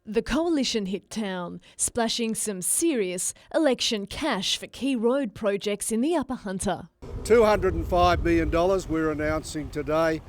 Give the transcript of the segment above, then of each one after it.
The coalition hit town, splashing some serious election cash for key road projects in the Upper Hunter. $205 million we're announcing today,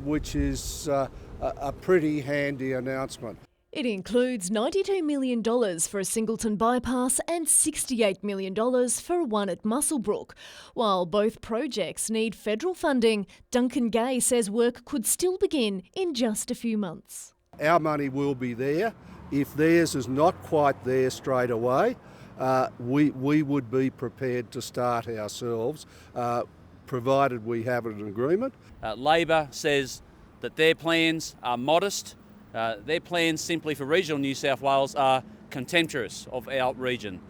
which is a pretty handy announcement. It includes $92 million for a Singleton bypass and $68 million for one at Muswellbrook. While both projects need federal funding, Duncan Gay says work could still begin in just a few months. Our money will be there. If theirs is not quite there straight away, we would be prepared to start ourselves, provided we have an agreement. Labor says that their plans are modest. Their plans simply for regional New South Wales are contemptuous of our region.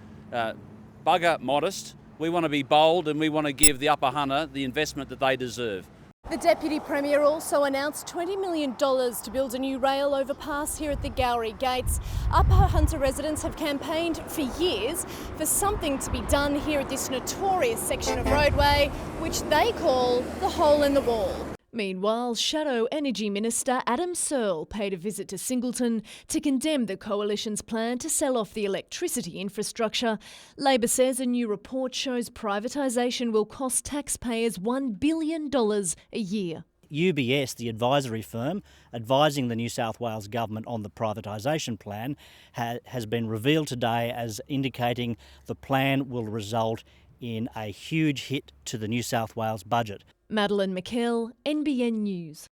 Bugger modest. We want to be bold and we want to give the Upper Hunter the investment that they deserve. The Deputy Premier also announced $20 million to build a new rail overpass here at the Gowrie Gates. Upper Hunter residents have campaigned for years for something to be done here at this notorious section of roadway, which they call the hole in the wall. Meanwhile, Shadow Energy Minister Adam Searle paid a visit to Singleton to condemn the Coalition's plan to sell off the electricity infrastructure. Labor says a new report shows privatisation will cost taxpayers $1 billion a year. UBS, the advisory firm advising the New South Wales government on the privatisation plan, has been revealed today as indicating the plan will result in a huge hit to the New South Wales budget. Madeline McKell, NBN News.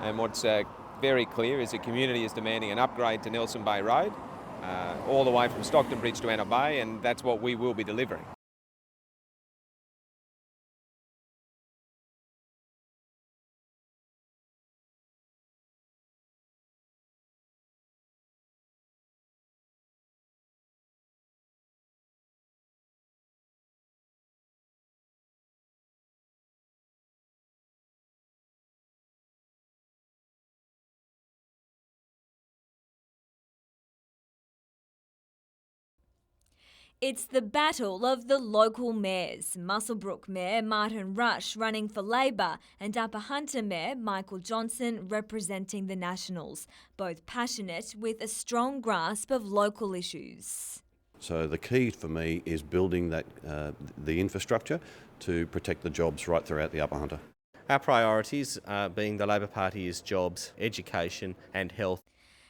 And what's very clear is the community is demanding an upgrade to Nelson Bay Road, all the way from Stockton Bridge to Anna Bay, and that's what we will be delivering. It's the battle of the local mayors. Muswellbrook Mayor Martin Rush running for Labor and Upper Hunter Mayor Michael Johnson representing the Nationals, both passionate with a strong grasp of local issues. So the key for me is building that the infrastructure to protect the jobs right throughout the Upper Hunter. Our priorities, being the Labor Party, is jobs, education and health.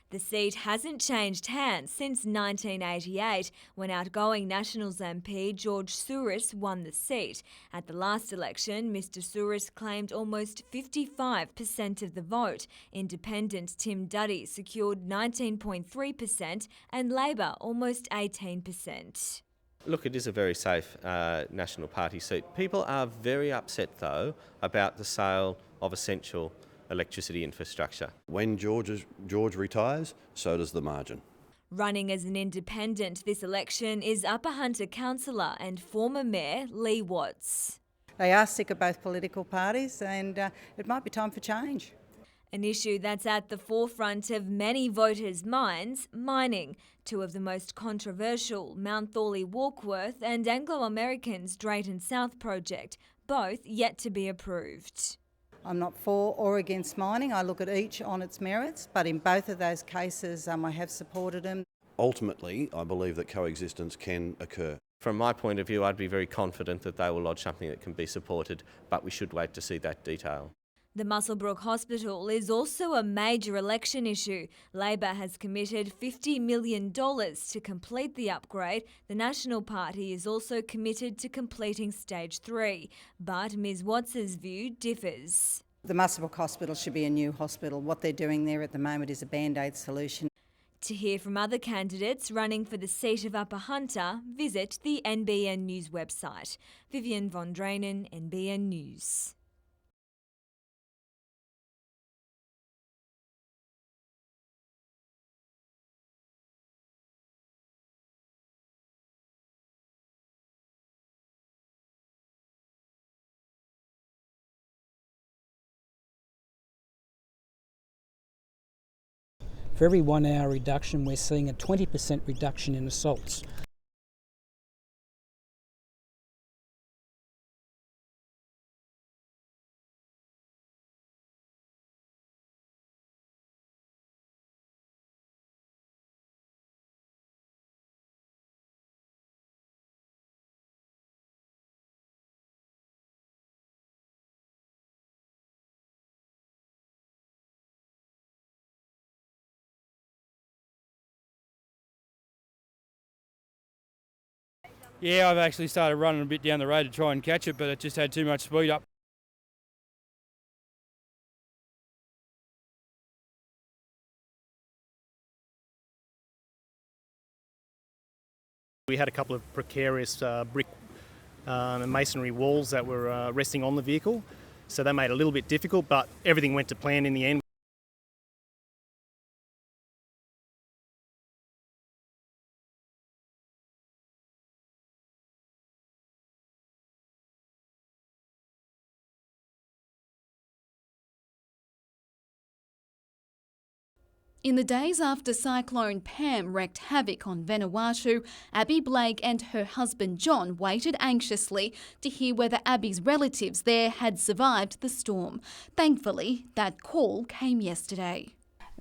The seat hasn't changed hands since 1988, when outgoing Nationals MP George Souris won the seat. At the last election, Mr Souris claimed almost 55% of the vote. Independent Tim Duddy secured 19.3% and Labor almost 18%. Look, it is a very safe National Party seat. People are very upset, though, about the sale of essential electricity infrastructure. When George retires, so does the margin. Running as an independent this election is Upper Hunter councillor and former Mayor Lee Watts. They are sick of both political parties and it might be time for change. An issue that's at the forefront of many voters' minds, mining. Two of the most controversial, Mount Thorley Warkworth and Anglo-American's Drayton South project, both yet to be approved. I'm not for or against mining. I look at each on its merits, but in both of those cases I have supported them. Ultimately, I believe that coexistence can occur. From my point of view, I'd be very confident that they will lodge something that can be supported, but we should wait to see that detail. The Muswellbrook Hospital is also a major election issue. Labor has committed $50 million to complete the upgrade. The National Party is also committed to completing Stage 3. But Ms Watts' view differs. The Muswellbrook Hospital should be a new hospital. What they're doing there at the moment is a band-aid solution. To hear from other candidates running for the seat of Upper Hunter, visit the NBN News website. Vivian von Drainen, NBN News. For every 1 hour reduction, we're seeing a 20% reduction in assaults. Yeah, I've actually started running a bit down the road to try and catch it, but it just had too much speed up. We had a couple of precarious brick and masonry walls that were resting on the vehicle, so that made it a little bit difficult, but everything went to plan in the end. In the days after Cyclone Pam wreaked havoc on Vanuatu, Abby Blake and her husband John waited anxiously to hear whether Abby's relatives there had survived the storm. Thankfully, that call came yesterday.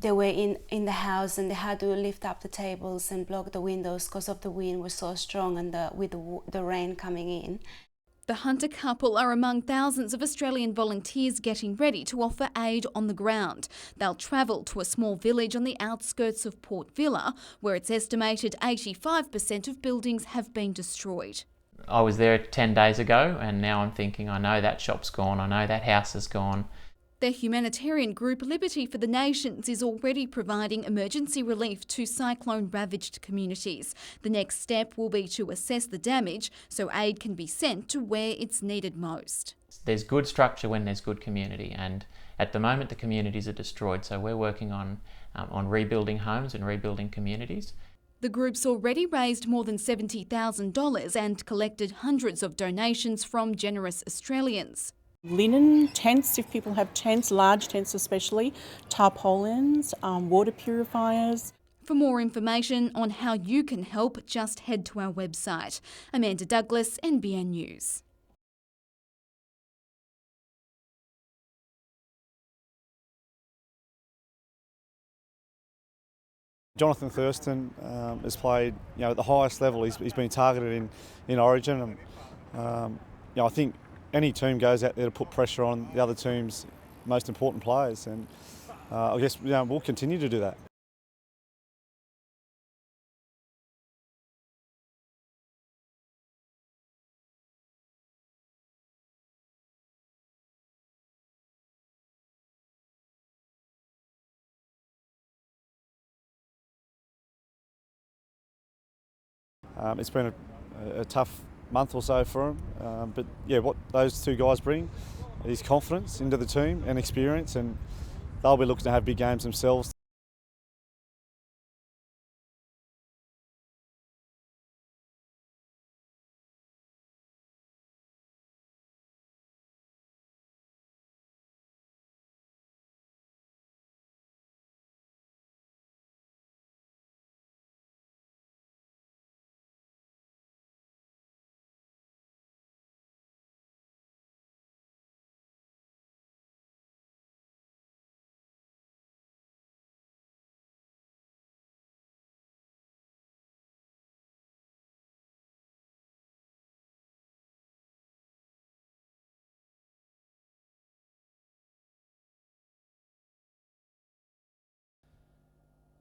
They were in the house and they had to lift up the tables and block the windows because of the wind was so strong and with the rain coming in. The Hunter couple are among thousands of Australian volunteers getting ready to offer aid on the ground. They'll travel to a small village on the outskirts of Port Vila, where it's estimated 85% of buildings have been destroyed. I was there 10 days ago and now I'm thinking, I know that shop's gone, I know that house is gone. The humanitarian group Liberty for the Nations is already providing emergency relief to cyclone-ravaged communities. The next step will be to assess the damage so aid can be sent to where it's needed most. There's good structure when there's good community, and at the moment the communities are destroyed, so we're working on rebuilding homes and rebuilding communities. The group's already raised more than $70,000 and collected hundreds of donations from generous Australians. Linen tents, if people have tents, large tents especially, tarpaulins, water purifiers. For more information on how you can help, just head to our website. Amanda Douglas, NBN News. Jonathan Thurston has played, at the highest level. He's been targeted in Origin, and I think any team goes out there to put pressure on the other team's most important players, and I guess we'll continue to do that. It's been a tough month or so for him, but what those two guys bring is confidence into the team and experience, and they'll be looking to have big games themselves.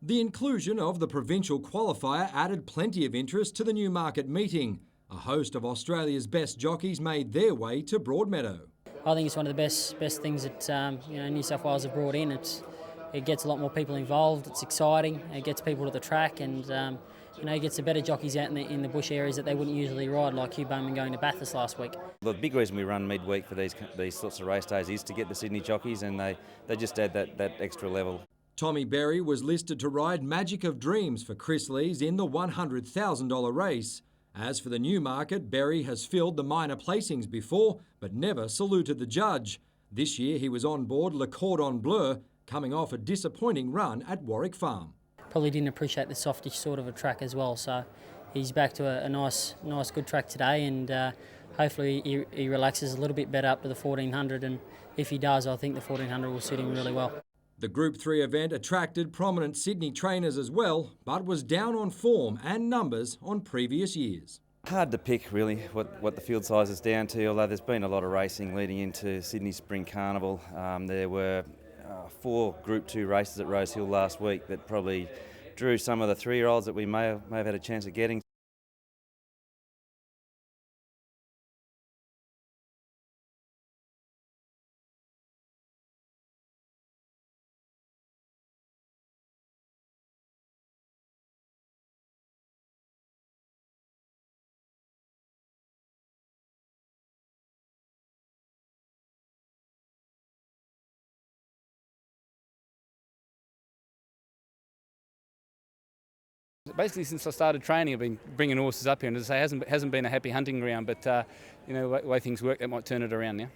The inclusion of the provincial qualifier added plenty of interest to the Newmarket meeting. A host of Australia's best jockeys made their way to Broadmeadow. I think it's one of the best things that New South Wales have brought in. It gets a lot more people involved. It's exciting. It gets people to the track, and it gets the better jockeys out in the bush areas that they wouldn't usually ride, like Hugh Bowman going to Bathurst last week. The big reason we run midweek for these sorts of race days is to get the Sydney jockeys, and they just add that extra level. Tommy Berry was listed to ride Magic of Dreams for Chris Lees in the $100,000 race. As for the Newmarket, Berry has filled the minor placings before, but never saluted the judge. This year he was on board Le Cordon Bleu, coming off a disappointing run at Warwick Farm. Probably didn't appreciate the softish sort of a track as well, so he's back to a nice good track today, and hopefully he relaxes a little bit better up to the 1400, and if he does, I think the 1400 will suit him really well. The Group 3 event attracted prominent Sydney trainers as well, but was down on form and numbers on previous years. Hard to pick really what the field size is down to, although there's been a lot of racing leading into Sydney Spring Carnival. There were 4 Group 2 races at Rose Hill last week that probably drew some of the 3-year-olds that we may have had a chance of getting. Basically, since I started training, I've been bringing horses up here, and as I say, it hasn't been a happy hunting ground. But you know, the way things work, that might turn it around now.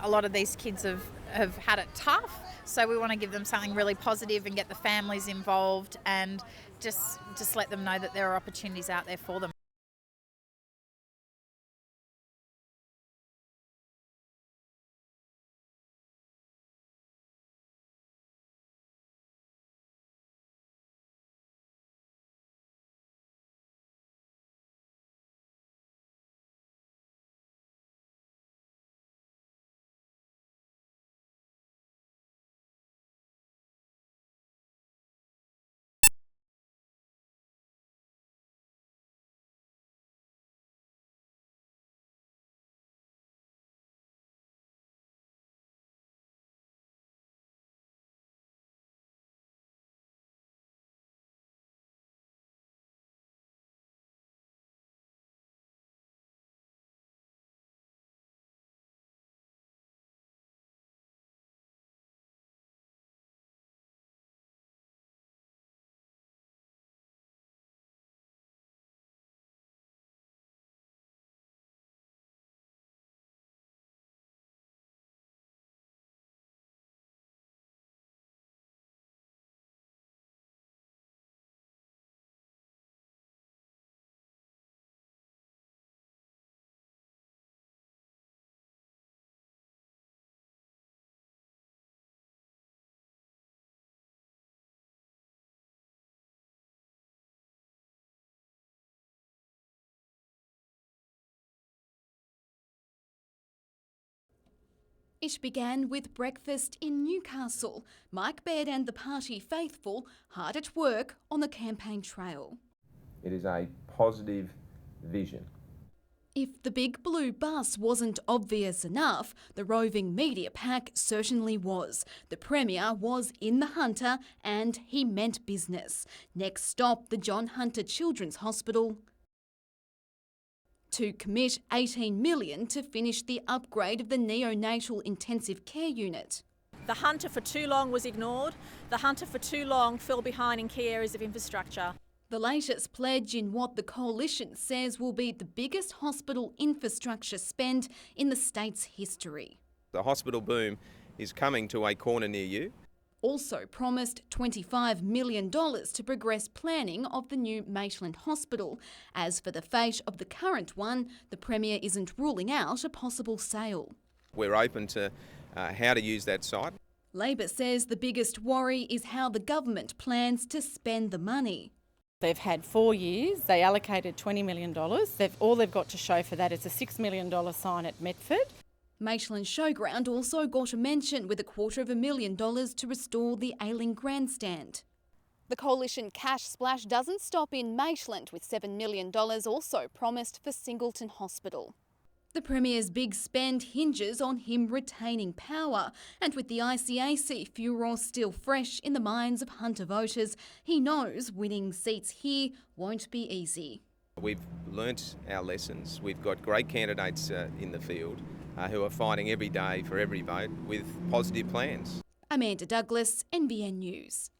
A lot of these kids have had it tough, so we want to give them something really positive and get the families involved and just let them know that there are opportunities out there for them. It began with breakfast in Newcastle. Mike Baird and the party faithful hard at work on the campaign trail. It is a positive vision. If the big blue bus wasn't obvious enough, the roving media pack certainly was. The Premier was in the Hunter and he meant business. Next stop, the John Hunter Children's Hospital, to commit $18 million to finish the upgrade of the neonatal intensive care unit. The Hunter for too long was ignored. The Hunter for too long fell behind in key areas of infrastructure. The latest pledge in what the coalition says will be the biggest hospital infrastructure spend in the state's history. The hospital boom is coming to a corner near you. also promised $25 million to progress planning of the new Maitland Hospital. As for the fate of the current one, the Premier isn't ruling out a possible sale. We're open to how to use that site. Labor says the biggest worry is how the government plans to spend the money. They've had 4 years, they allocated $20 million. All they've got to show for that is a $6 million sign at Metford. Maitland Showground also got a mention with $250,000 to restore the ailing grandstand. The coalition cash splash doesn't stop in Maitland, with $7 million also promised for Singleton Hospital. The Premier's big spend hinges on him retaining power, and with the ICAC furor still fresh in the minds of Hunter voters, he knows winning seats here won't be easy. We've learnt our lessons. We've got great candidates in the field who are fighting every day for every vote with positive plans. Amanda Douglas, NBN News.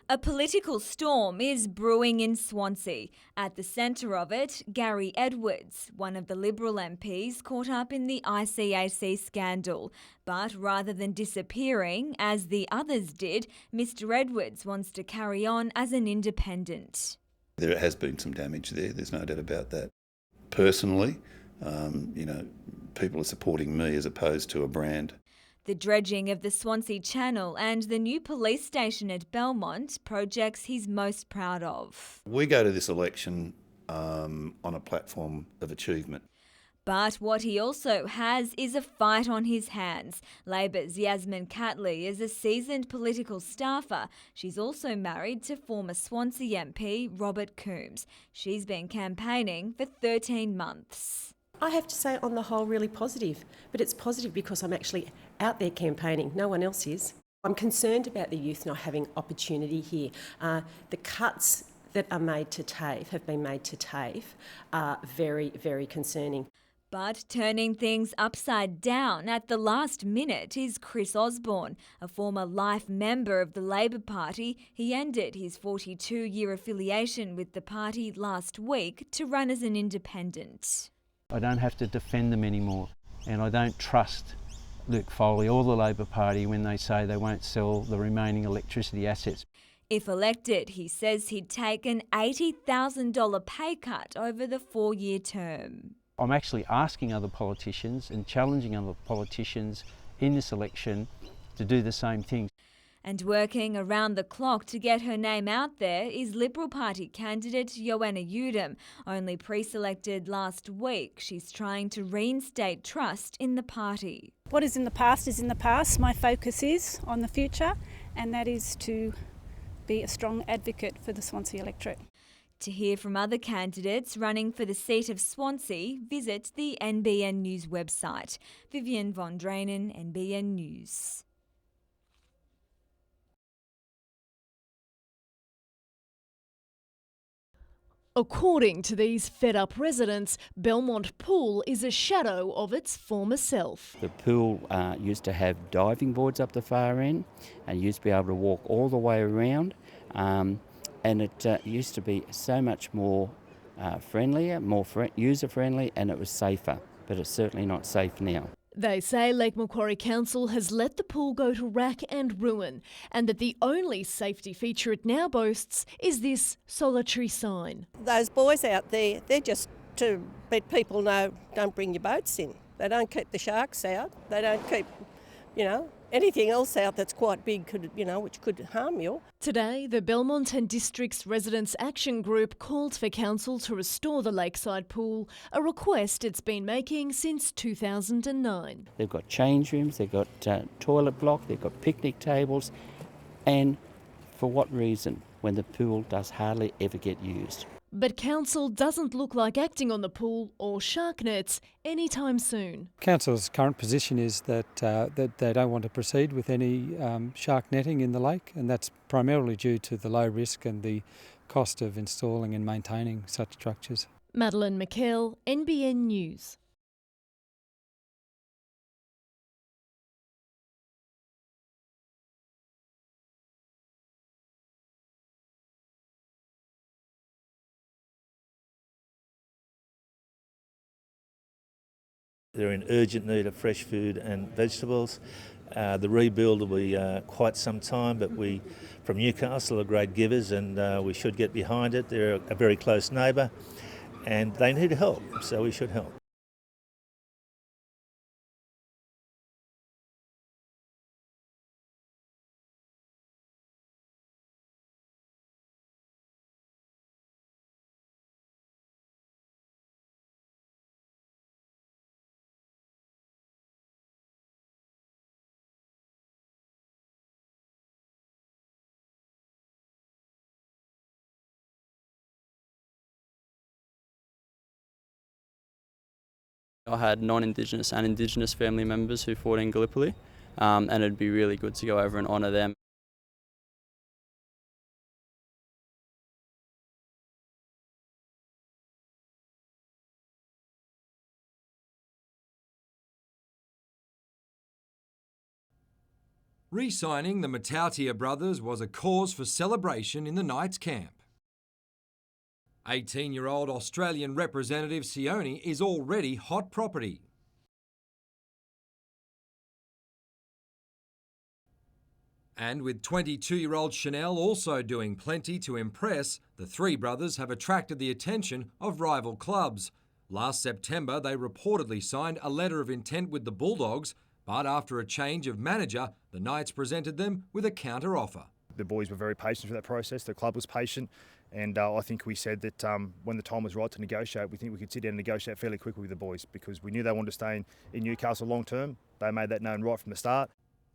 A political storm is brewing in Swansea. At the centre of it, Gary Edwards, one of the Liberal MPs caught up in the ICAC scandal. But rather than disappearing, as the others did, Mr Edwards wants to carry on as an independent. There has been some damage there, there's no doubt about that. Personally, people are supporting me as opposed to a brand. The dredging of the Swansea Channel and the new police station at Belmont, projects he's most proud of. We go to this election on a platform of achievement. But what he also has is a fight on his hands. Labor's Yasmin Catley is a seasoned political staffer. She's also married to former Swansea MP Robert Coombs. She's been campaigning for 13 months. I have to say, on the whole, really positive. But it's positive because I'm actually out there campaigning. No one else is. I'm concerned about the youth not having opportunity here. The cuts that are made to TAFE, have been made to TAFE, are very, very concerning. But turning things upside down at the last minute is Chris Osborne, a former life member of the Labor Party. He ended his 42-year affiliation with the party last week to run as an independent. I don't have to defend them anymore, and I don't trust Luke Foley or the Labor Party when they say they won't sell the remaining electricity assets. If elected, he says he'd take an $80,000 pay cut over the 4-year term. I'm actually asking other politicians and challenging other politicians in this election to do the same thing. And working around the clock to get her name out there is Liberal Party candidate Joanna Udom. Only pre-selected last week, she's trying to reinstate trust in the party. What is in the past is in the past. My focus is on the future, and that is to be a strong advocate for the Swansea electorate. To hear from other candidates running for the seat of Swansea, visit the NBN News website. Vivian von Drainen, NBN News. According to these fed-up residents, Belmont Pool is a shadow of its former self. The pool used to have diving boards up the far end, and you used to be able to walk all the way around, and it used to be so much more friendlier, more user-friendly, and it was safer, but it's certainly not safe now. They say Lake Macquarie Council has let the pool go to rack and ruin, and that the only safety feature it now boasts is this solitary sign. Those boys out there, they're just to let people know, don't bring your boats in. They don't keep the sharks out. They don't keep, anything else out that's quite big, which could harm you. Today, the Belmont and District's Residents Action Group called for Council to restore the lakeside pool, a request it's been making since 2009. They've got change rooms, they've got toilet block, they've got picnic tables, and for what reason, when the pool does hardly ever get used. But Council doesn't look like acting on the pool or shark nets anytime soon. Council's current position is that they don't want to proceed with any shark netting in the lake, and that's primarily due to the low risk and the cost of installing and maintaining such structures. Madeline McKell, NBN News. They're in urgent need of fresh food and vegetables. The rebuild will be quite some time, but we from Newcastle are great givers, and we should get behind it. They're a very close neighbour and they need help, so we should help. I had non-Indigenous and Indigenous family members who fought in Gallipoli, and it'd be really good to go over and honour them. Re-signing the Matautia brothers was a cause for celebration in the Knights camp. 18-year-old Australian representative Sione is already hot property. And with 22-year-old Chanel also doing plenty to impress, the three brothers have attracted the attention of rival clubs. Last September, they reportedly signed a letter of intent with the Bulldogs, but after a change of manager, the Knights presented them with a counter-offer. The boys were very patient through that process, the club was patient, and I think we said that when the time was right to negotiate, we think we could sit down and negotiate fairly quickly with the boys because we knew they wanted to stay in Newcastle long term. They made that known right from the start.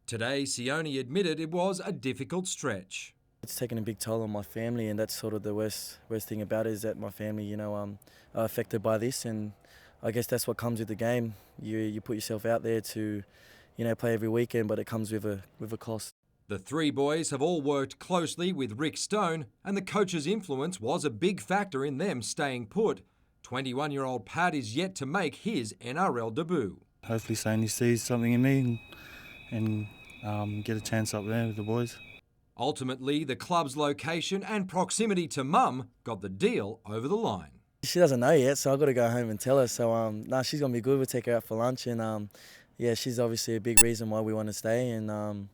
Today, Sione admitted it was a difficult stretch. It's taken a big toll on my family, and that's sort of the worst thing about it is that my family, are affected by this, and I guess that's what comes with the game. You put yourself out there to, play every weekend, but it comes with a cost. The three boys have all worked closely with Rick Stone, and the coach's influence was a big factor in them staying put. 21-year-old Pat is yet to make his NRL debut. Hopefully Sony sees something in me and get a chance up there with the boys. Ultimately, the club's location and proximity to Mum got the deal over the line. She doesn't know yet, so I've got to go home and tell her. So, she's going to be good. We'll take her out for lunch, and she's obviously a big reason why we want to stay, and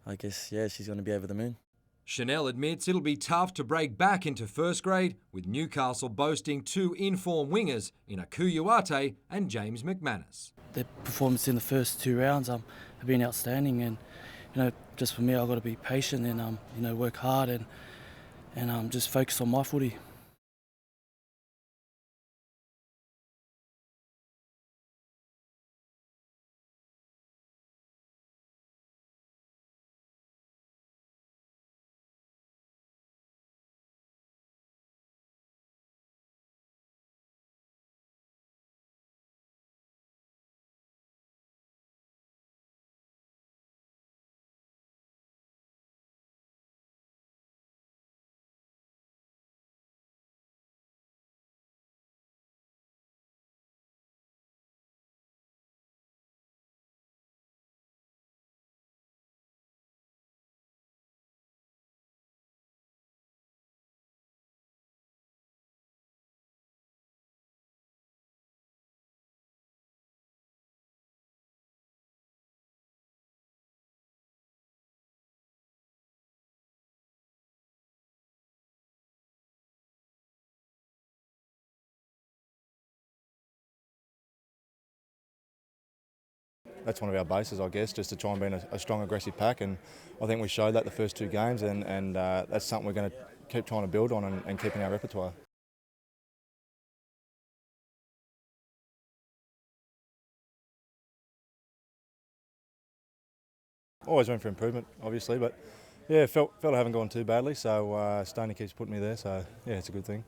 I guess, she's going to be over the moon. Chanel admits it'll be tough to break back into first grade, with Newcastle boasting two in-form wingers in Akuyuate and James McManus. Their performance in the first two rounds have been outstanding, and just for me, I've got to be patient and work hard and just focus on my footy. That's one of our bases, I guess, just to try and be in a strong, aggressive pack, and I think we showed that the first two games, and that's something we're going to keep trying to build on and keep in our repertoire. Always room for improvement, obviously, but felt I haven't gone too badly, so Stoney keeps putting me there, so it's a good thing.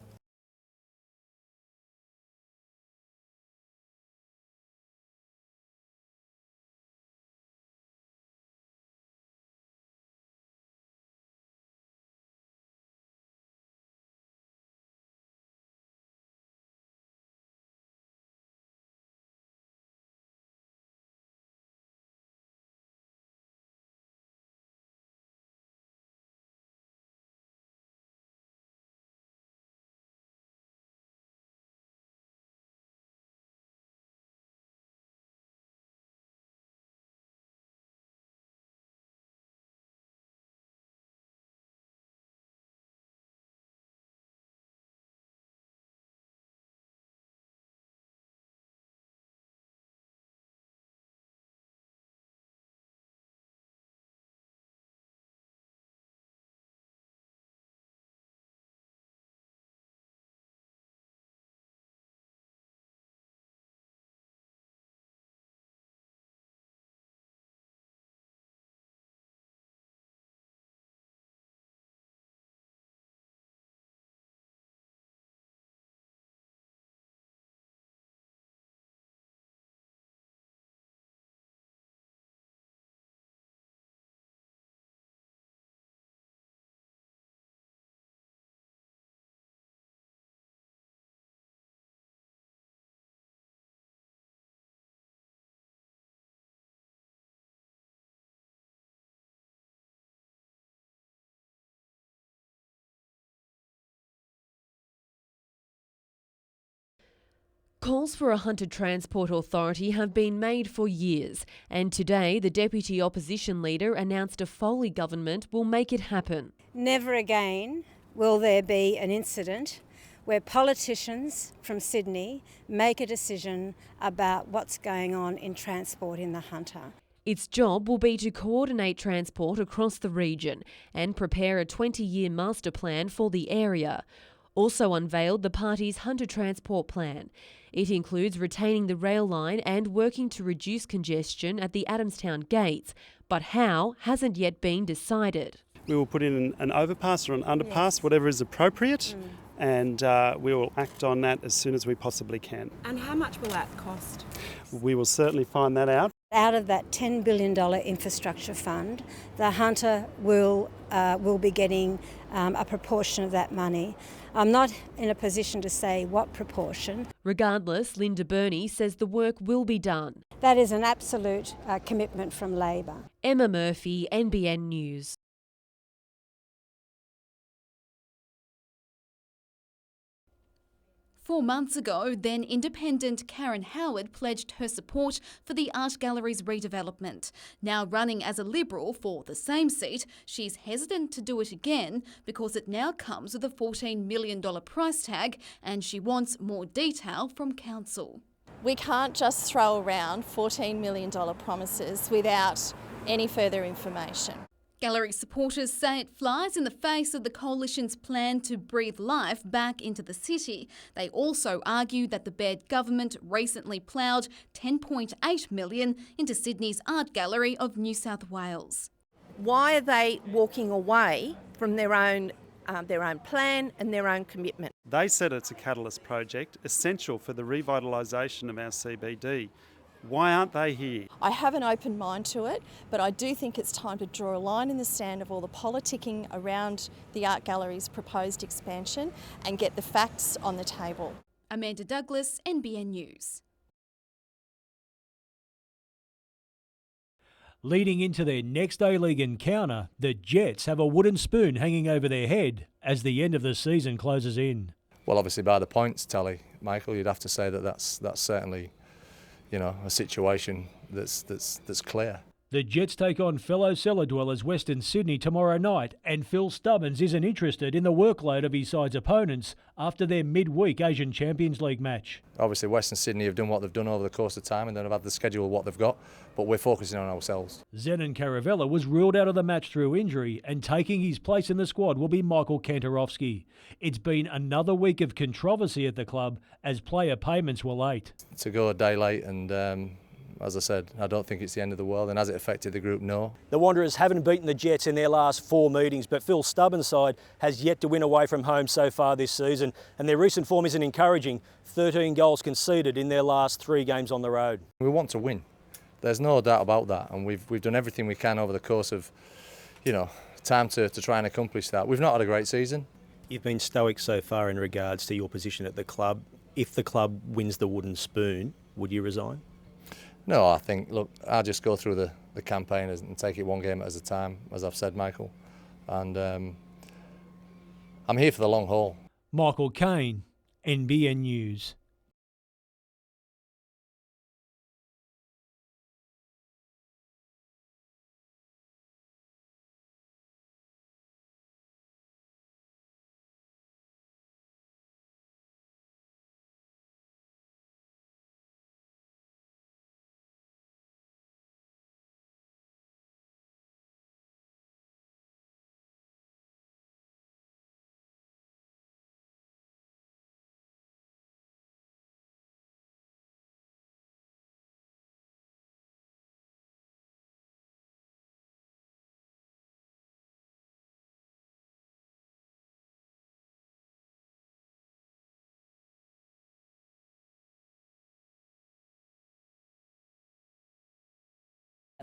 Calls for a hunter transport authority have been made for years, and today the Deputy Opposition Leader announced a Foley government will make it happen. Never again will there be an incident where politicians from Sydney make a decision about what's going on in transport in the Hunter. Its job will be to coordinate transport across the region and prepare a 20-year master plan for the area. Also unveiled the party's Hunter Transport Plan. It includes retaining the rail line and working to reduce congestion at the Adamstown gates, but how hasn't yet been decided. We will put in an overpass or an underpass, whatever is appropriate, and we will act on that as soon as we possibly can. And how much will that cost? We will certainly find that out. Out of that $10 billion infrastructure fund, the Hunter will be getting a proportion of that money. I'm not in a position to say what proportion. Regardless, Linda Burney says the work will be done. That is an absolute commitment from Labor. Emma Murphy, NBN News. 4 months ago, then Independent Karen Howard pledged her support for the Art Gallery's redevelopment. Now running as a Liberal for the same seat, she's hesitant to do it again because it now comes with a $14 million price tag and she wants more detail from Council. We can't just throw around $14 million promises without any further information. Gallery supporters say it flies in the face of the Coalition's plan to breathe life back into the city. They also argue that the Baird government recently ploughed $10.8 million into Sydney's Art Gallery of New South Wales. Why are they walking away from their own plan and their own commitment? They said it's a catalyst project essential for the revitalisation of our CBD. Why aren't they here? I have an open mind to it, but I do think it's time to draw a line in the sand of all the politicking around the Art Gallery's proposed expansion and get the facts on the table. Amanda Douglas, NBN News. Leading into their next A-League encounter, the Jets have a wooden spoon hanging over their head as the end of the season closes in. Well, obviously by the points tally, Michael, you'd have to say that that's certainly, you know, a situation that's clear. The Jets take on fellow cellar dwellers Western Sydney tomorrow night, and Phil Stubbins isn't interested in the workload of his side's opponents after their midweek Asian Champions League match. Obviously Western Sydney have done what they've done over the course of time and then have had the schedule of what they've got, but we're focusing on ourselves. Zenon Caravella was ruled out of the match through injury, and taking his place in the squad will be Michael Kantorowski. It's been another week of controversy at the club as player payments were late. To go a day late and as I said, I don't think it's the end of the world, and has it affected the group? No. The Wanderers haven't beaten the Jets in their last 4 meetings, but Phil Stubbins' side has yet to win away from home so far this season, and their recent form isn't encouraging. 13 goals conceded in their last 3 games on the road. We want to win. There's no doubt about that, and we've done everything we can over the course of, you know, time to try and accomplish that. We've not had a great season. You've been stoic so far in regards to your position at the club. If the club wins the wooden spoon, would you resign? No, I think, look, I'll just go through the campaign and take it one game at a time, as I've said, Michael. And I'm here for the long haul. Michael Kane, NBN News.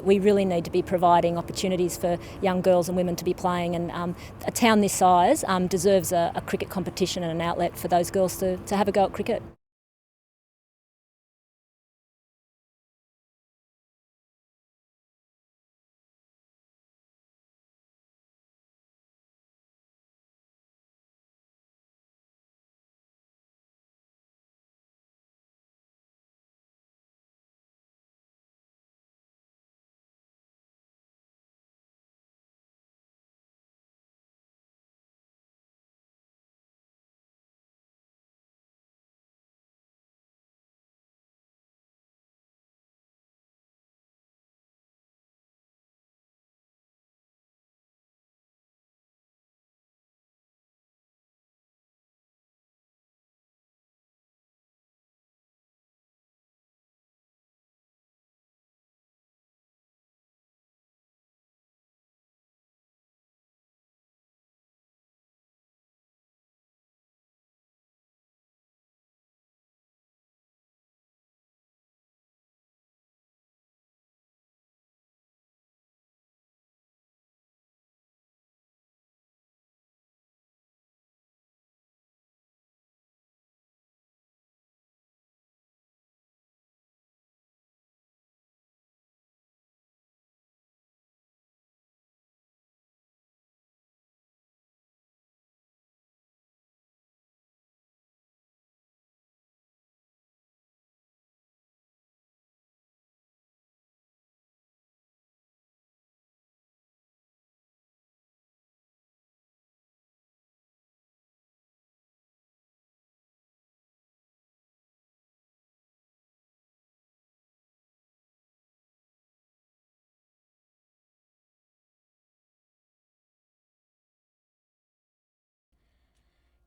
We really need to be providing opportunities for young girls and women to be playing, and a town this size deserves a cricket competition and an outlet for those girls to have a go at cricket.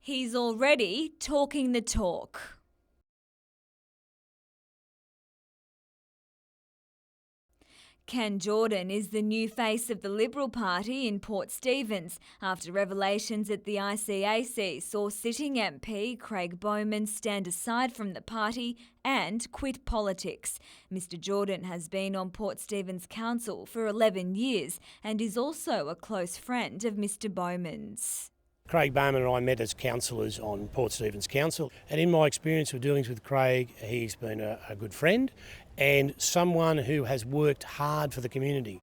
He's already talking the talk. Ken Jordan is the new face of the Liberal Party in Port Stephens after revelations at the ICAC saw sitting MP Craig Bowman stand aside from the party and quit politics. Mr Jordan has been on Port Stephens Council for 11 years and is also a close friend of Mr Bowman's. Craig Bowman and I met as councillors on Port Stephens Council, and in my experience of dealings with Craig, he's been a good friend and someone who has worked hard for the community.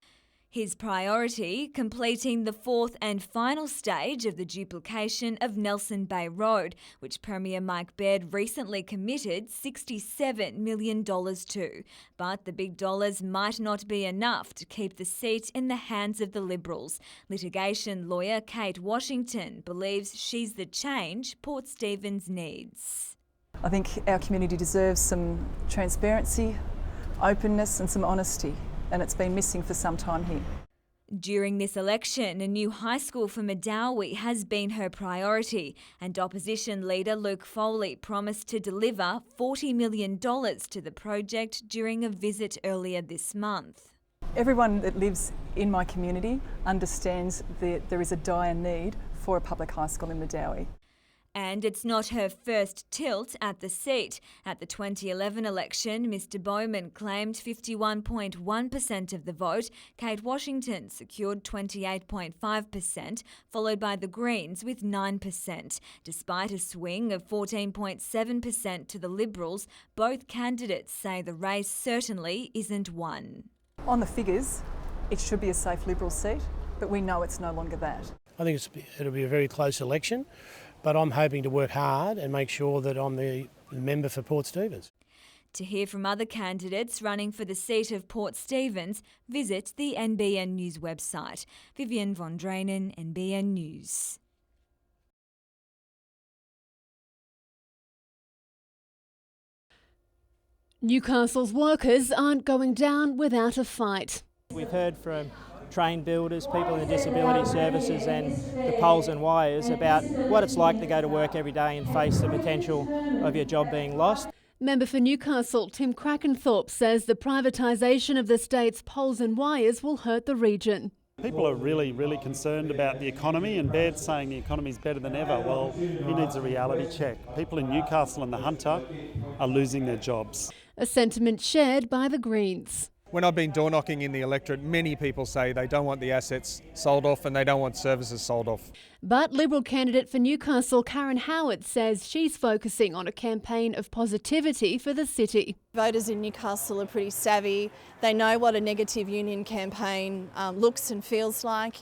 His priority, completing the fourth and final stage of the duplication of Nelson Bay Road, which Premier Mike Baird recently committed $67 million to. But the big dollars might not be enough to keep the seat in the hands of the Liberals. Litigation lawyer Kate Washington believes she's the change Port Stephens needs. I think our community deserves some transparency, openness and some honesty, and it's been missing for some time here. During this election, a new high school for Madawi has been her priority, and opposition leader Luke Foley promised to deliver $40 million to the project during a visit earlier this month. Everyone that lives in my community understands that there is a dire need for a public high school in Madawi. And it's not her first tilt at the seat. At the 2011 election, Mr Bowman claimed 51.1% of the vote. Kate Washington secured 28.5%, followed by the Greens with 9%. Despite a swing of 14.7% to the Liberals, both candidates say the race certainly isn't won. On the figures, it should be a safe Liberal seat, but we know it's no longer that. I think it'll be a very close election, but I'm hoping to work hard and make sure that I'm the member for Port Stephens. To hear from other candidates running for the seat of Port Stephens, visit the NBN News website. Vivian von Drainen, NBN News. Newcastle's workers aren't going down without a fight. We've heard from train builders, people in the disability services and the poles and wires about what it's like to go to work every day and face the potential of your job being lost. Member for Newcastle Tim Krakenthorpe says the privatisation of the state's poles and wires will hurt the region. People are really concerned about the economy, and Baird's saying the economy's better than ever. Well, he needs a reality check. People in Newcastle and the Hunter are losing their jobs. A sentiment shared by the Greens. When I've been door knocking in the electorate, many people say they don't want the assets sold off and they don't want services sold off. But Liberal candidate for Newcastle Karen Howard says she's focusing on a campaign of positivity for the city. Voters in Newcastle are pretty savvy. They know what a negative union campaign looks and feels like,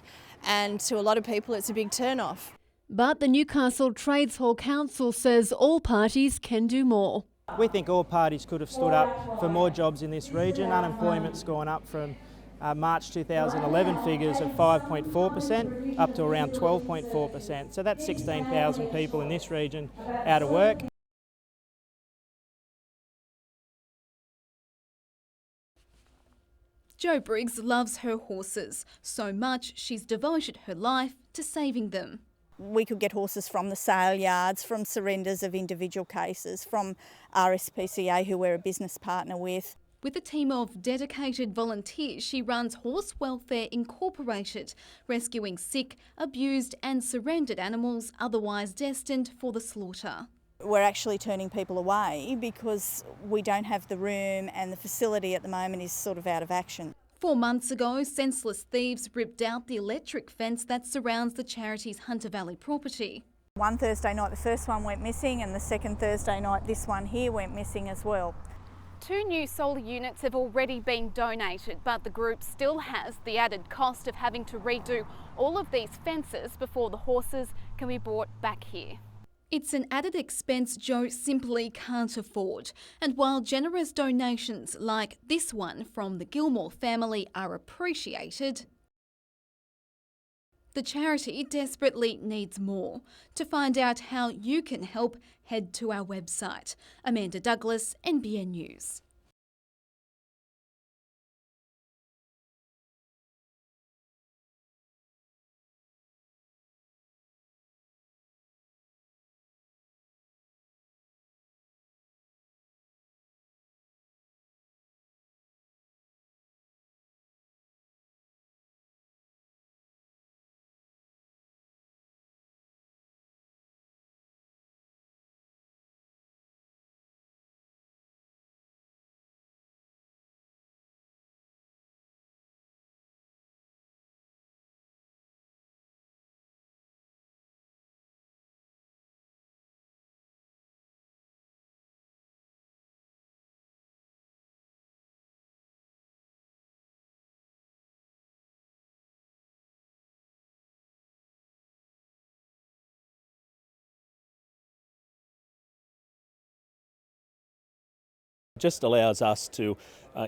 and to a lot of people it's a big turn-off. But the Newcastle Trades Hall Council says all parties can do more. We think all parties could have stood up for more jobs in this region. Unemployment's gone up from March 2011 figures of 5.4% up to around 12.4%. So that's 16,000 people in this region out of work. Jo Briggs loves her horses so much she's devoted her life to saving them. We could get horses from the sale yards, from surrenders of individual cases, from RSPCA, who we're a business partner with. With a team of dedicated volunteers, she runs Horse Welfare Incorporated, rescuing sick, abused and surrendered animals otherwise destined for the slaughter. We're actually turning people away because we don't have the room and the facility at the moment is sort of out of action. 4 months ago, senseless thieves ripped out the electric fence that surrounds the charity's Hunter Valley property. One Thursday night the first one went missing, and the second Thursday night this one here went missing as well. 2 new solar units have already been donated, but the group still has the added cost of having to redo all of these fences before the horses can be brought back here. It's an added expense Jo simply can't afford. And while generous donations like this one from the Gilmore family are appreciated, the charity desperately needs more. To find out how you can help, head to our website. Amanda Douglas, NBN News. Just allows us to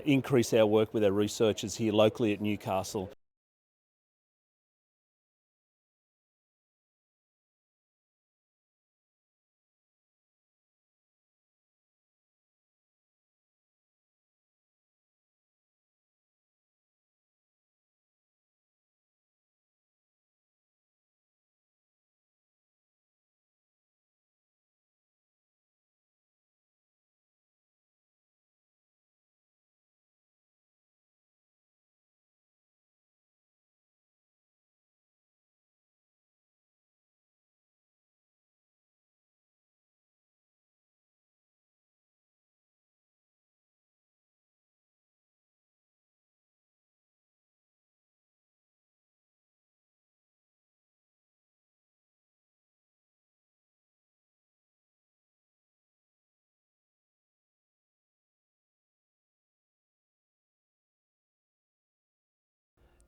increase our work with our researchers here locally at Newcastle.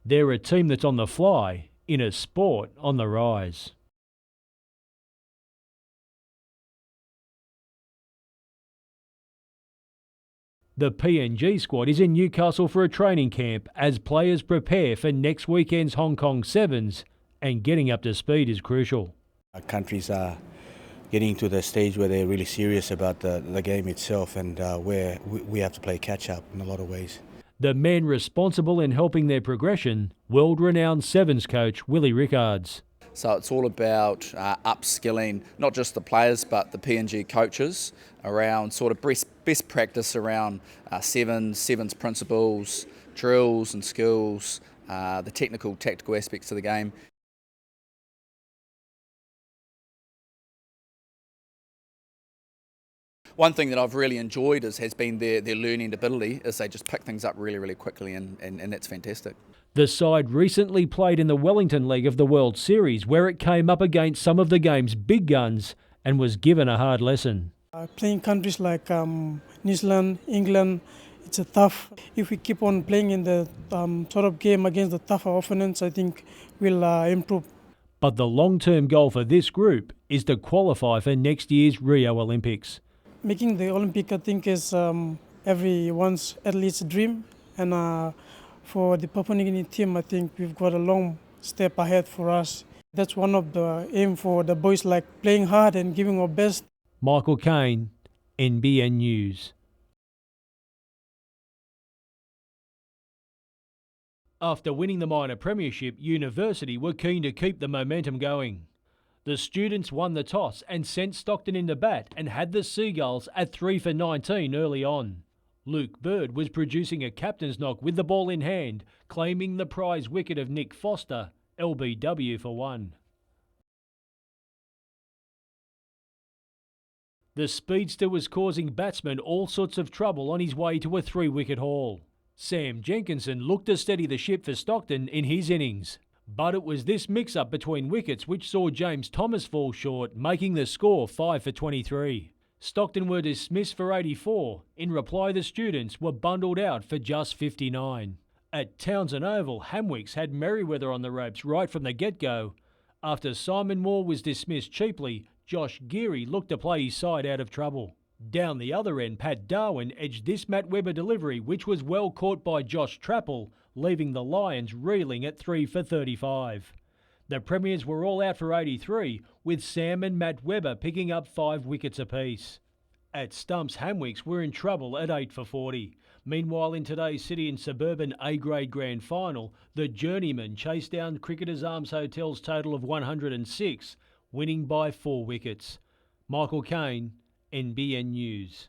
They're a team that's on the fly in a sport on the rise. The PNG squad is in Newcastle for a training camp as players prepare for next weekend's Hong Kong Sevens, and getting up to speed is crucial. Our countries are getting to the stage where they're really serious about the game itself, and where we have to play catch up in a lot of ways. The men responsible in helping their progression, world-renowned Sevens coach Willie Rickards. So it's all about upskilling not just the players but the PNG coaches around sort of best practice around sevens principles, drills and skills, the tactical aspects of the game. One thing that I've really enjoyed has been their learning ability, is they just pick things up really quickly, and that's fantastic. The side recently played in the Wellington leg of the World Series, where it came up against some of the game's big guns and was given a hard lesson. Playing countries like New Zealand, England, it's a tough. If we keep on playing in the sort of game against the tougher opponents, I think we'll improve. But the long-term goal for this group is to qualify for next year's Rio Olympics. Making the Olympic, I think, is everyone's athlete's dream, and for the Papua New Guinea team, I think we've got a long step ahead for us. That's one of the aim for the boys, like playing hard and giving our best. Michael Kane, NBN News. After winning the minor premiership, University were keen to keep the momentum going. The students won the toss and sent Stockton into bat and had the Seagulls at 3 for 19 early on. Luke Bird was producing a captain's knock with the ball in hand, claiming the prize wicket of Nick Foster, LBW for 1. The speedster was causing batsmen all sorts of trouble on his way to a 3-wicket haul. Sam Jenkinson looked to steady the ship for Stockton in his innings. But it was this mix-up between wickets which saw James Thomas fall short, making the score 5 for 23. Stockton were dismissed for 84. In reply, the students were bundled out for just 59. At Townsend Oval, Hamwicks had Merriweather on the ropes right from the get-go. After Simon Moore was dismissed cheaply, Josh Geary looked to play his side out of trouble. Down the other end, Pat Darwin edged this Matt Webber delivery, which was well caught by Josh Trappel, leaving the Lions reeling at 3 for 35. The Premiers were all out for 83, with Sam and Matt Webber picking up 5 wickets apiece. At Stumps, Hamwicks were in trouble at 8 for 40. Meanwhile, in today's City and Suburban A-grade grand final, the Journeymen chased down Cricketers Arms Hotel's total of 106, winning by 4 wickets. Michael Kane, NBN News.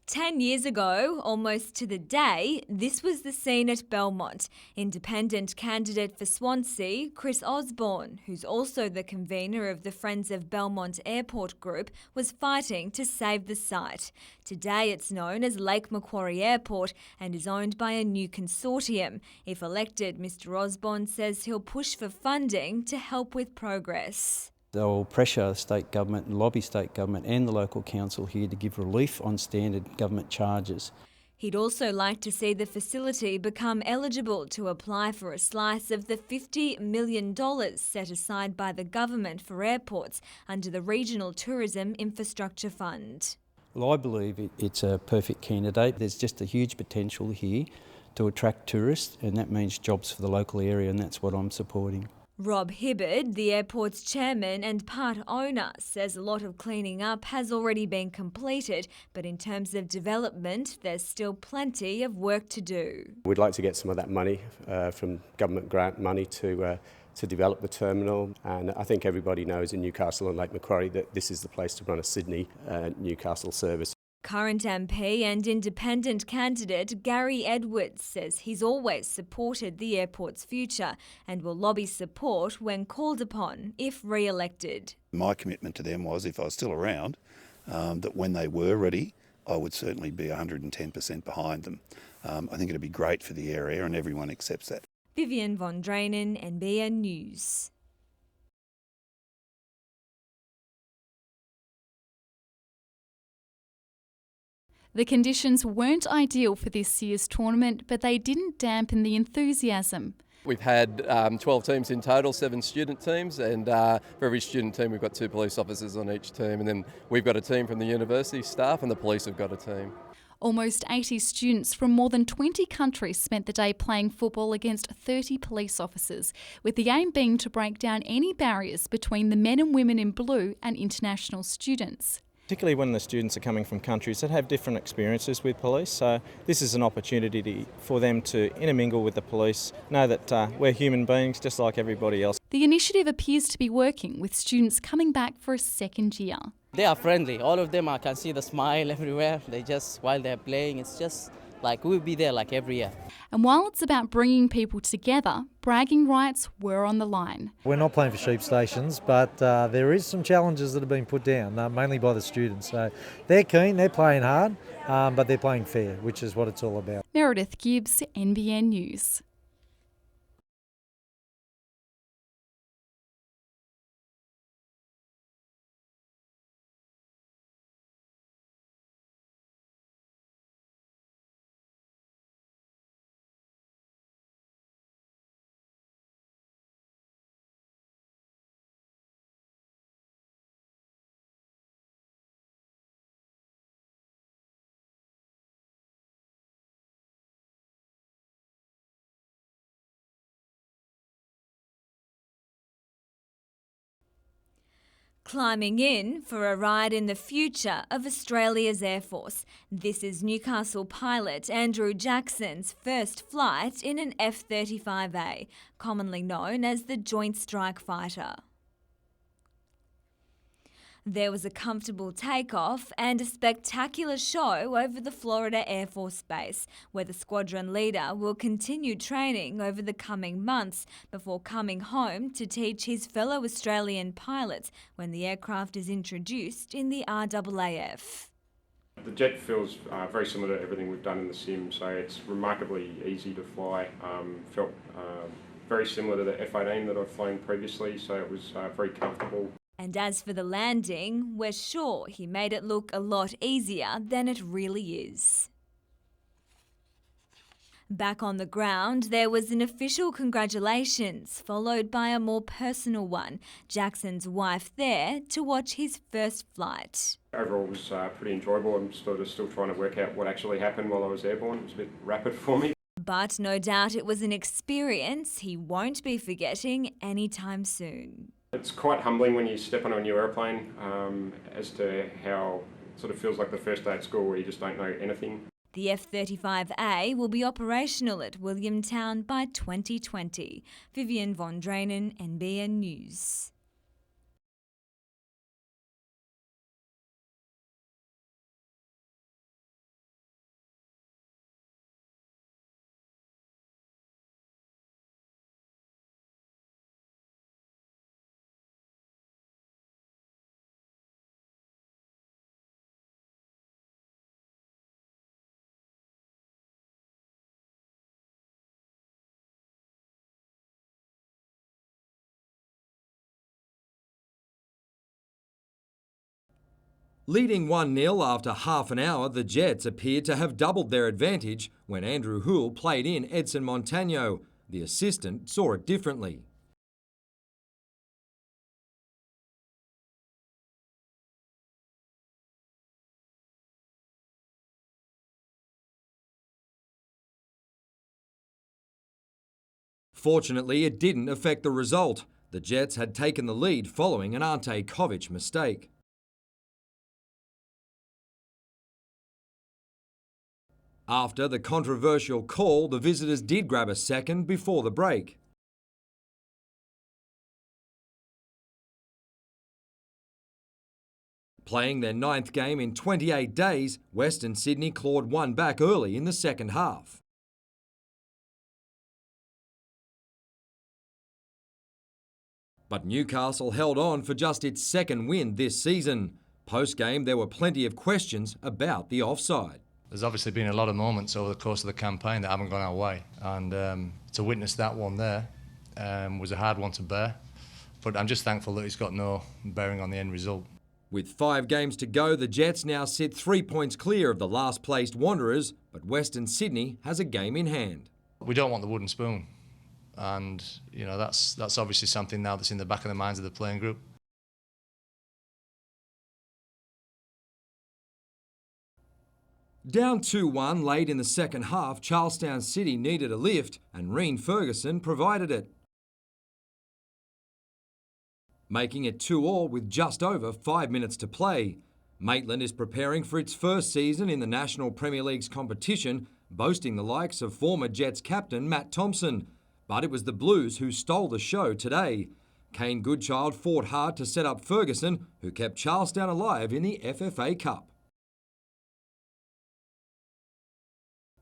10 years ago, almost to the day, this was the scene at Belmont. Independent candidate for Swansea, Chris Osborne, who's also the convener of the Friends of Belmont Airport Group, was fighting to save the site. Today it's known as Lake Macquarie Airport and is owned by a new consortium. If elected, Mr Osborne says he'll push for funding to help with progress. They'll pressure state government and lobby state government and the local council here to give relief on standard government charges. He'd also like to see the facility become eligible to apply for a slice of the $50 million set aside by the government for airports under the Regional Tourism Infrastructure Fund. Well, I believe it's a perfect candidate. There's just a huge potential here to attract tourists, and that means jobs for the local area, and that's what I'm supporting. Rob Hibbard, the airport's chairman and part owner, says a lot of cleaning up has already been completed, but in terms of development, there's still plenty of work to do. We'd like to get some of that money from government grant money to develop the terminal, and I think everybody knows in Newcastle and Lake Macquarie that this is the place to run a Sydney-Newcastle service. Current MP and independent candidate Gary Edwards says he's always supported the airport's future and will lobby support when called upon if re-elected. My commitment to them was, if I was still around, that when they were ready, I would certainly be 110% behind them. I think it'd be great for the area and everyone accepts that. Vivian von Drainen, NBN News. The conditions weren't ideal for this year's tournament, but they didn't dampen the enthusiasm. We've had 12 teams in total, 7 student teams, and for every student team we've got 2 police officers on each team, and then we've got a team from the university staff and the police have got a team. Almost 80 students from more than 20 countries spent the day playing football against 30 police officers, with the aim being to break down any barriers between the men and women in blue and international students. Particularly when the students are coming from countries that have different experiences with police, so this is an opportunity for them to intermingle with the police, know that we're human beings just like everybody else. The initiative appears to be working, with students coming back for a second year. They are friendly, all of them. I can see the smile everywhere. They just, while they're playing, it's just like we'll be there like every year. And while it's about bringing people together, bragging rights were on the line. We're not playing for sheep stations, but there is some challenges that have been put down, mainly by the students. So they're keen, they're playing hard, but they're playing fair, which is what it's all about. Meredith Gibbs, NBN News. Climbing in for a ride in the future of Australia's Air Force. This is Newcastle pilot Andrew Jackson's first flight in an F-35A, commonly known as the Joint Strike Fighter. There was a comfortable takeoff and a spectacular show over the Florida Air Force Base, where the squadron leader will continue training over the coming months before coming home to teach his fellow Australian pilots when the aircraft is introduced in the RAAF. The jet feels very similar to everything we've done in the sim, so it's remarkably easy to fly. Felt very similar to the F-18 that I've flown previously, so it was very comfortable. And as for the landing, we're sure he made it look a lot easier than it really is. Back on the ground, there was an official congratulations, followed by a more personal one. Jackson's wife there to watch his first flight. Overall it was pretty enjoyable. I'm still trying to work out what actually happened while I was airborne. It was a bit rapid for me. But no doubt it was an experience he won't be forgetting anytime soon. It's quite humbling when you step on a new airplane as to how it sort of feels like the first day at school where you just don't know anything. The F-35A will be operational at Williamtown by 2020. Vivian von Drainen, NBN News. Leading 1-0 after half an hour, the Jets appeared to have doubled their advantage when Andrew Houle played in Edson Montano. The assistant saw it differently. Fortunately, it didn't affect the result. The Jets had taken the lead following an Ante Kovic mistake. After the controversial call, the visitors did grab a second before the break. Playing their 9th game in 28 days, Western Sydney clawed one back early in the second half. But Newcastle held on for just its second win this season. Post-game, there were plenty of questions about the offside. There's obviously been a lot of moments over the course of the campaign that haven't gone our way, and to witness that one there was a hard one to bear. But I'm just thankful that it's got no bearing on the end result. With 5 games to go, the Jets now sit 3 points clear of the last-placed Wanderers, but Western Sydney has a game in hand. We don't want the wooden spoon, and you know that's obviously something now that's in the back of the minds of the playing group. Down 2-1 late in the second half, Charlestown City needed a lift and Reen Ferguson provided it. Making it 2-2 with just over 5 minutes to play. Maitland is preparing for its first season in the National Premier League's competition, boasting the likes of former Jets captain Matt Thompson. But it was the Blues who stole the show today. Kane Goodchild fought hard to set up Ferguson, who kept Charlestown alive in the FFA Cup.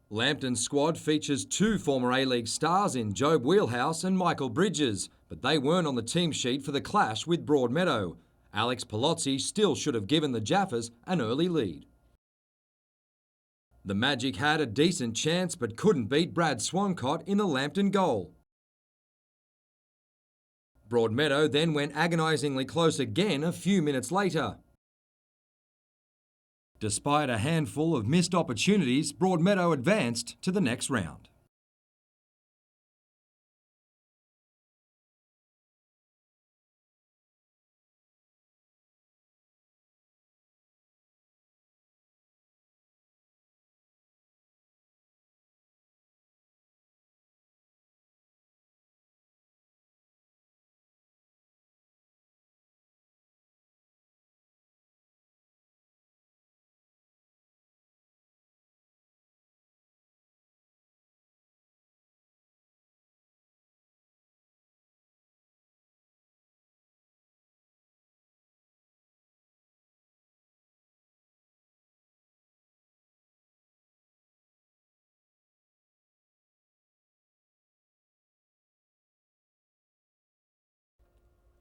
Lambton's squad features 2 former A-League stars in Job Wheelhouse and Michael Bridges, but they weren't on the team sheet for the clash with Broadmeadow. Alex Palozzi still should have given the Jaffers an early lead. The Magic had a decent chance but couldn't beat Brad Swancott in the Lambton goal. Broadmeadow then went agonisingly close again a few minutes later. Despite a handful of missed opportunities, Broadmeadow advanced to the next round.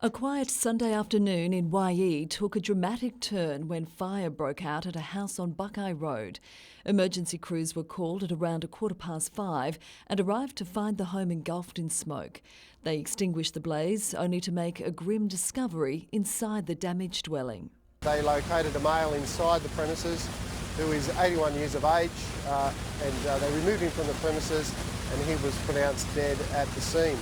A quiet Sunday afternoon in YE took a dramatic turn when fire broke out at a house on Buckeye Road. Emergency crews were called at around 5:15 and arrived to find the home engulfed in smoke. They extinguished the blaze only to make a grim discovery inside the damaged dwelling. They located a male inside the premises who is 81 years of age and they removed him from the premises and he was pronounced dead at the scene.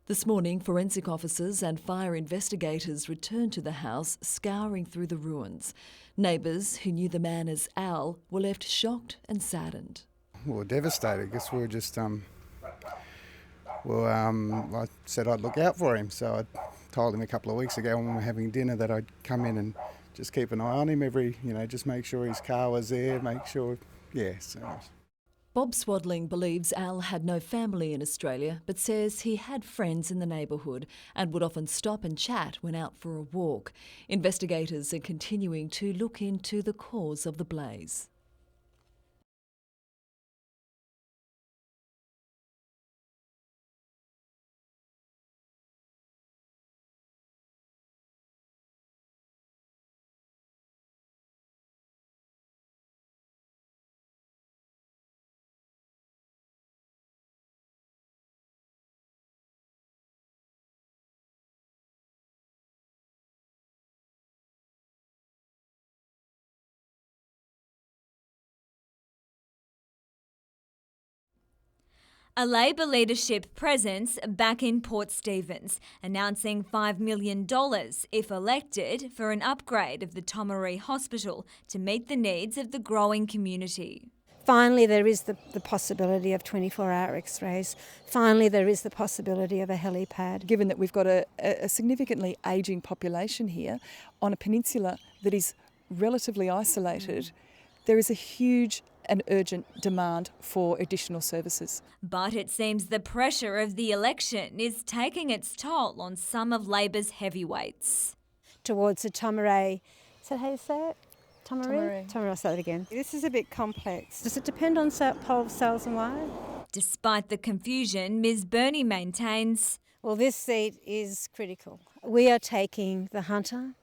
This morning, forensic officers and fire investigators returned to the house, scouring through the ruins. Neighbours who knew the man as Al were left shocked and saddened. We were devastated because we were just, I said I'd look out for him. So I told him a couple of weeks ago when we were having dinner that I'd come in and just keep an eye on him just make sure his car was there, make sure, so. Bob Swadling believes Al had no family in Australia, but says he had friends in the neighbourhood and would often stop and chat when out for a walk. Investigators are continuing to look into the cause of the blaze. A Labor leadership presence back in Port Stephens, announcing $5 million, if elected, for an upgrade of the Tomaree Hospital to meet the needs of the growing community. Finally, there is the possibility of 24-hour x-rays. Finally, there is the possibility of a helipad. Given that we've got a significantly ageing population here on a peninsula that is relatively isolated, there is a huge and urgent demand for additional services. But it seems the pressure of the election is taking its toll on some of Labor's heavyweights. Towards the Tomaree, is that how you say it? Tomaree? Tomaree. I'll say it again. This is a bit complex. Does it depend on poll sales and why? Despite the confusion, Ms Burney maintains, well, this seat is critical. We are taking the Hunter,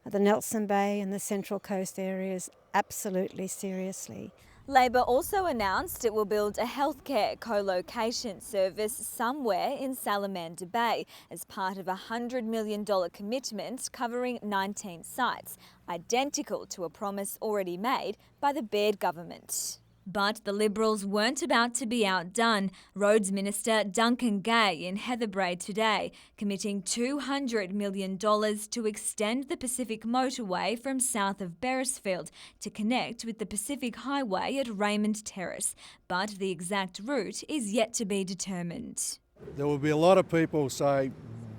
the Nelson Bay and the Central Coast areas absolutely seriously. Labor also announced it will build a healthcare co-location service somewhere in Salamander Bay as part of a $100 million commitment covering 19 sites, identical to a promise already made by the Baird government. But the Liberals weren't about to be outdone. Roads Minister Duncan Gay in Heatherbrae today, committing $200 million to extend the Pacific Motorway from south of Beresfield to connect with the Pacific Highway at Raymond Terrace. But the exact route is yet to be determined. There will be a lot of people say,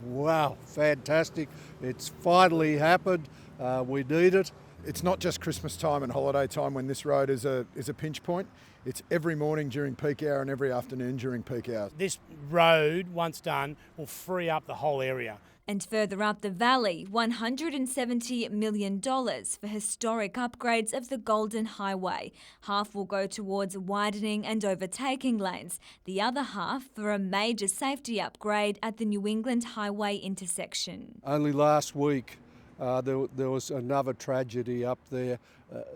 wow, fantastic, it's finally happened, we need it. It's not just Christmas time and holiday time when this road is a pinch point. It's every morning during peak hour and every afternoon during peak hour. This road, once done, will free up the whole area. And further up the valley, $170 million for historic upgrades of the Golden Highway. Half will go towards widening and overtaking lanes, the other half for a major safety upgrade at the New England Highway intersection. Only last week, there was another tragedy up there.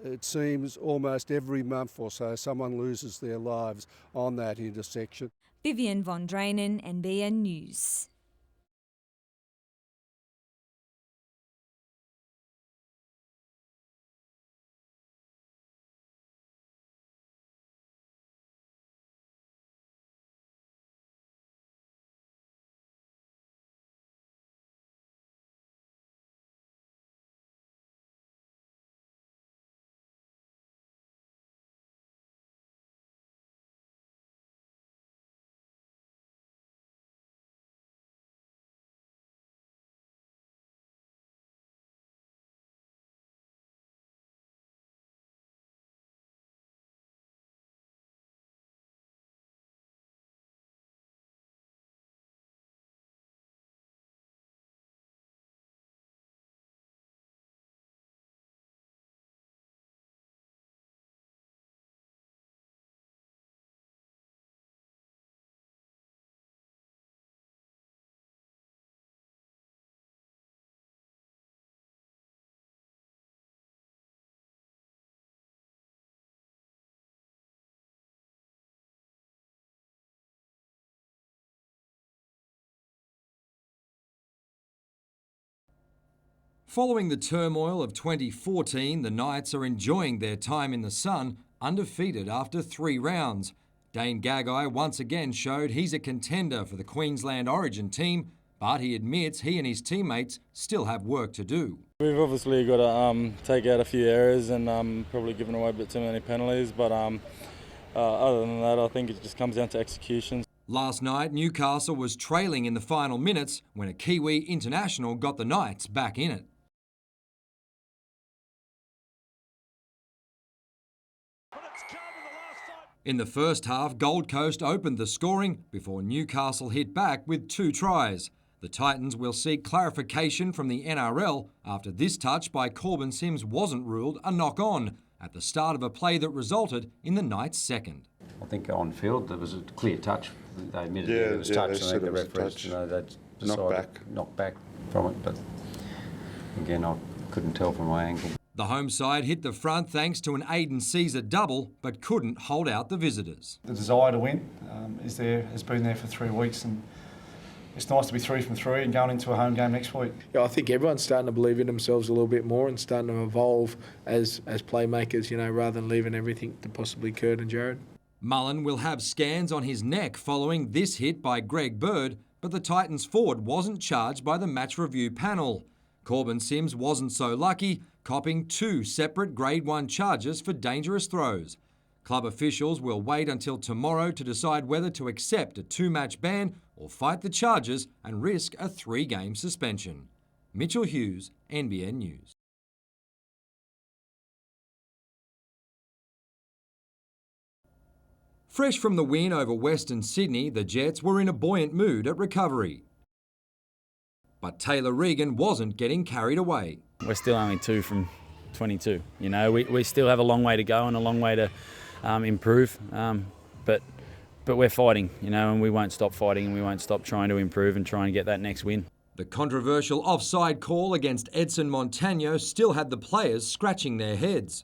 It seems almost every month or so someone loses their lives on that intersection. Vivian von Drainen, NBN News. Following the turmoil of 2014, the Knights are enjoying their time in the sun, undefeated after 3 rounds. Dane Gagai once again showed he's a contender for the Queensland Origin team, but he admits he and his teammates still have work to do. We've obviously got to take out a few errors and probably given away a bit too many penalties, but other than that, I think it just comes down to execution. Last night, Newcastle was trailing in the final minutes when a Kiwi international got the Knights back in it. In the first half, Gold Coast opened the scoring before Newcastle hit back with 2 tries. The Titans will seek clarification from the NRL after this touch by Corbin Sims wasn't ruled a knock-on at the start of a play that resulted in the Knights' second. I think on field there was a clear touch. They admitted it was touch, and I think the referees knocked back from it. But again, I couldn't tell from my angle. The home side hit the front thanks to an Aiden Caesar double, but couldn't hold out the visitors. The desire to win has been there for 3 weeks, and it's nice to be 3 from 3 and going into a home game next week. Yeah, I think everyone's starting to believe in themselves a little bit more and starting to evolve as playmakers, rather than leaving everything to possibly Kurt and Jared. Mullen will have scans on his neck following this hit by Greg Bird, but the Titans forward wasn't charged by the match review panel. Corbin Sims wasn't so lucky, copping 2 separate Grade 1 charges for dangerous throws. Club officials will wait until tomorrow to decide whether to accept a 2-match ban or fight the charges and risk a 3-game suspension. Mitchell Hughes, NBN News. Fresh from the win over Western Sydney, the Jets were in a buoyant mood at recovery. But Taylor Regan wasn't getting carried away. We're still only 2 from 22. You know, we still have a long way to go and a long way to improve. But we're fighting, you know, and we won't stop fighting and we won't stop trying to improve and trying to get that next win. The controversial offside call against Edson Montano still had the players scratching their heads.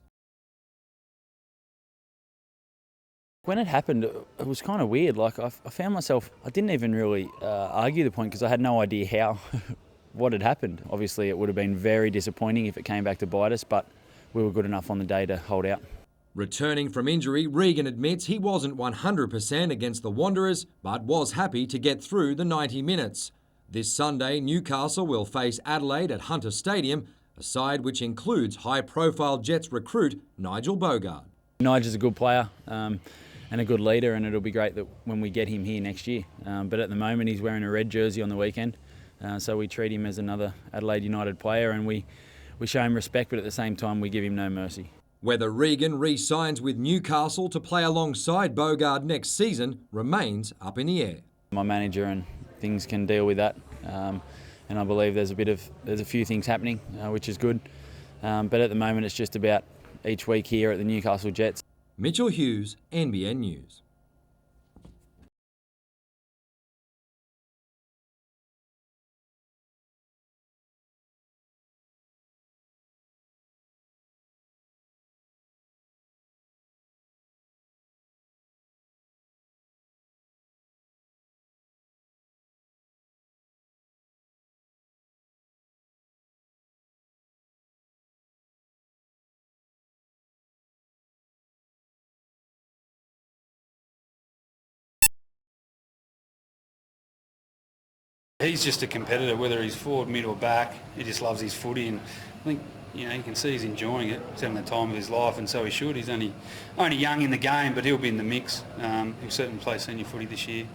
When it happened, it was kind of weird. Like I found myself, I didn't even really argue the point because I had no idea how, what had happened. Obviously, it would have been very disappointing if it came back to bite us, but we were good enough on the day to hold out. Returning from injury, Regan admits he wasn't 100% against the Wanderers, but was happy to get through the 90 minutes. This Sunday, Newcastle will face Adelaide at Hunter Stadium, a side which includes high-profile Jets recruit Nigel Bogard. Nigel's a good player. And a good leader, and it'll be great that when we get him here next year. But at the moment he's wearing a red jersey on the weekend, so we treat him as another Adelaide United player and we show him respect, but at the same time we give him no mercy. Whether Regan re-signs with Newcastle to play alongside Bogard next season remains up in the air. My manager and things can deal with that, and I believe there's a few things happening, which is good. But at the moment it's just about each week here at the Newcastle Jets. Mitchell Hughes, NBN News. He's just a competitor, whether he's forward, mid or back. He just loves his footy, and I think, you know, you can see he's enjoying it. He's having the time of his life, and so he should. He's only young in the game, but he'll be in the mix. He'll certainly play senior footy this year.